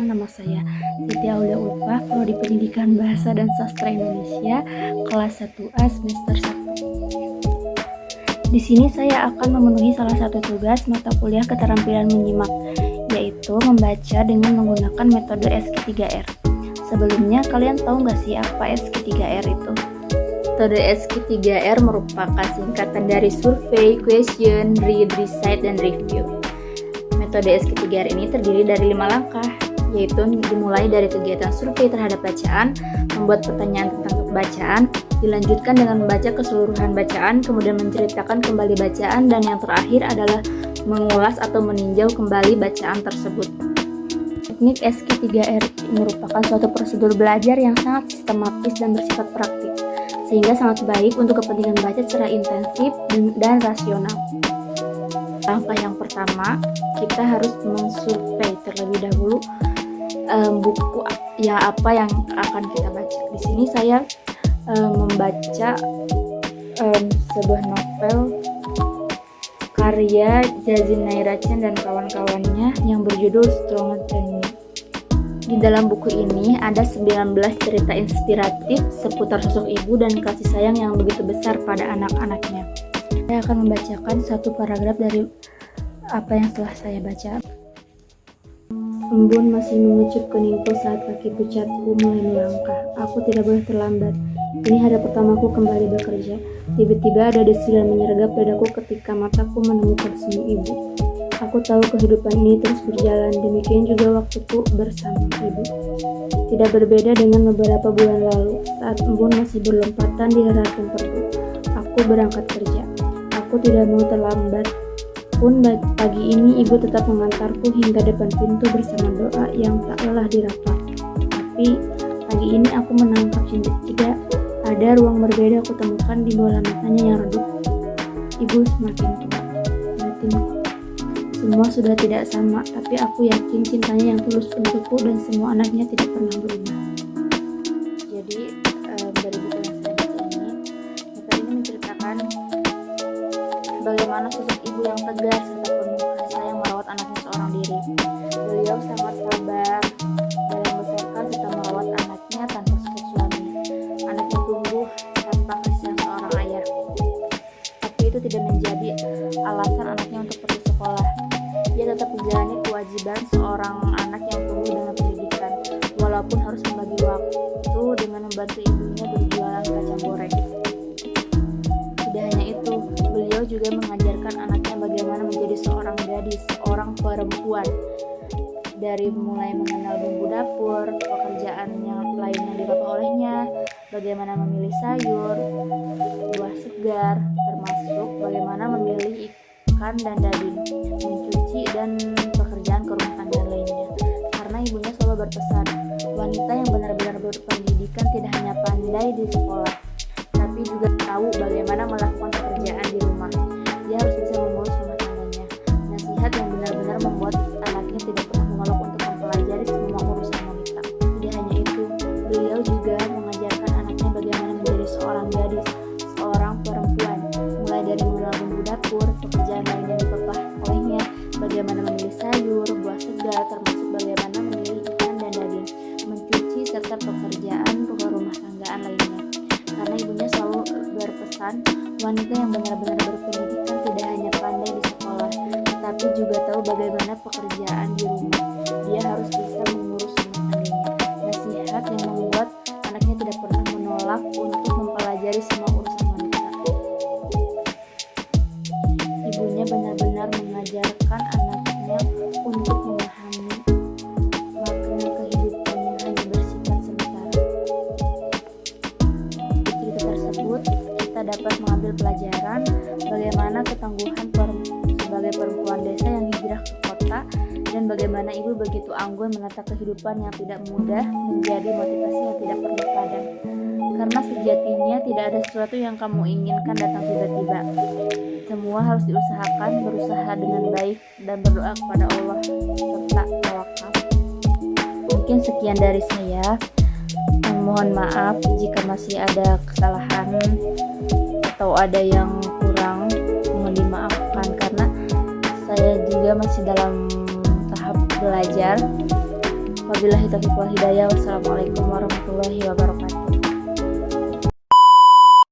Perkenalkan, nama saya Siti Aulia Ulfa, Prodi Pendidikan Bahasa dan Sastra Indonesia, kelas 1A semester 1. Di sini saya akan memenuhi salah satu tugas mata kuliah keterampilan menyimak, yaitu membaca dengan menggunakan metode SQ3R. Sebelumnya, kalian tahu nggak sih apa SQ3R itu? Metode SQ3R merupakan singkatan dari survei, question, read, recite, dan review. Metode SQ3R ini terdiri dari 5 langkah, yaitu dimulai dari kegiatan survei terhadap bacaan, membuat pertanyaan tentang bacaan, dilanjutkan dengan membaca keseluruhan bacaan, kemudian menceritakan kembali bacaan, dan yang terakhir adalah mengulas atau meninjau kembali bacaan tersebut. Teknik SQ3R merupakan suatu prosedur belajar yang sangat sistematis dan bersifat praktik, sehingga sangat baik untuk kepentingan baca secara intensif dan rasional. Langkah yang pertama, kita harus mensurvei terlebih dahulu buku yang akan kita baca. Di sini saya membaca sebuah novel karya Jazin Nairacen dan kawan-kawannya yang berjudul Stronger Than Me. Di dalam buku ini ada 19 cerita inspiratif seputar sosok ibu dan kasih sayang yang begitu besar pada anak-anaknya. Saya akan membacakan satu paragraf dari apa yang telah saya baca. Embun masih mengecup keningku saat kaki pucatku mulai melangkah. Aku tidak boleh terlambat. Ini hari pertamaku kembali bekerja. Tiba-tiba ada desiran menyergap dadaku ketika mataku menemukan senyum ibu. Aku tahu kehidupan ini terus berjalan, demikian juga waktuku bersama ibu. Tidak berbeda dengan beberapa bulan lalu, saat embun masih berlompatan di reracun perdu. Aku berangkat kerja. Aku tidak mau terlambat. Pun pagi ini ibu tetap mengantarku hingga depan pintu bersama doa yang tak lelah dirapal. Tapi pagi ini aku menangkap tidak ada ruang berbeda aku temukan di bola matanya yang redup. Ibu semakin tua. Batinku. Semua sudah tidak sama, tapi aku yakin cintanya yang tulus untukku dan semua anaknya tidak pernah berubah. Jadi dari buku yang saya baca ini, novel ini menceritakan bagaimana sosok ibu yang tegas serta penuh kasih sayang merawat anaknya seorang diri. Beliau sangat sabar dalam membesarkan serta merawat anaknya tanpa sosok suami. Anaknya tumbuh tanpa kasih sayang seorang ayah. Tapi itu tidak menjadi alasan anaknya untuk pergi sekolah. Dia tetap menjalani kewajiban seorang anak yang tumbuh dengan pendidikan, walaupun harus membagi waktu dengan membantu ibunya berjualan kacang goreng. Tidak hanya itu, beliau juga mengajarkan anaknya bagaimana menjadi seorang gadis, seorang perempuan. Dari mulai mengenal bumbu dapur, pekerjaan yang lain yang dilakukan olehnya, bagaimana memilih sayur, buah segar, termasuk bagaimana memilih ikan dan daging, mencuci, dan pekerjaan ke rumah tangga lainnya. Karena ibunya selalu berpesan, wanita yang benar-benar berpendidikan tidak hanya pandai di sekolah, tapi juga tahu bagaimana melakukan pekerjaan di rumah. Dia harus bisa mengurus rumah tangganya. Nasihat yang benar-benar membuat anaknya tidak pernah menolak untuk mempelajari semua urusan wanita. Tidak hanya itu, beliau juga mengajarkan anaknya bagaimana menjadi seorang gadis, seorang perempuan, mulai dari mengenal bumbu dapur, pekerjaan lain yang dipepah olehnya, bagaimana memilih sayur, buah segar, termasuk bagaimana memilih ikan dan daging, mencuci, serta pekerjaan rumah tanggaan lainnya. Karena ibunya selalu berpesan, wanita yang benar-benar berpendidikan tidak hanya pandai di sekolah, tetapi juga tahu bagaimana pekerjaan di rumah. Dia harus bisa mengurus rumah tangganya. Nasihat yang membuat anaknya tidak pernah menolak untuk mempelajari semua urusan wanita. Ibunya benar-benar mengajarkan anaknya untuk memahami makna kehidupan yang hanya bersifat sementara. Di cerita tersebut, kita dapat mengambil pelajaran bagaimana ketangguhan sebagai perempuan desa yang hijrah ke kota, dan bagaimana ibu begitu anggun menata kehidupan yang tidak mudah menjadi motivasi yang tidak pernah padam. Karena sejatinya tidak ada sesuatu yang kamu inginkan datang tiba-tiba. Semua harus diusahakan, berusaha dengan baik, dan berdoa kepada Allah serta tawakal. Mungkin sekian dari saya. Mohon maaf jika masih ada kesalahan atau ada yang kurang, mohon dimaafkan karena saya juga masih dalam tahap belajar. Wabillahi taufiq wal hidayah. Wassalamualaikum warahmatullahi wabarakatuh.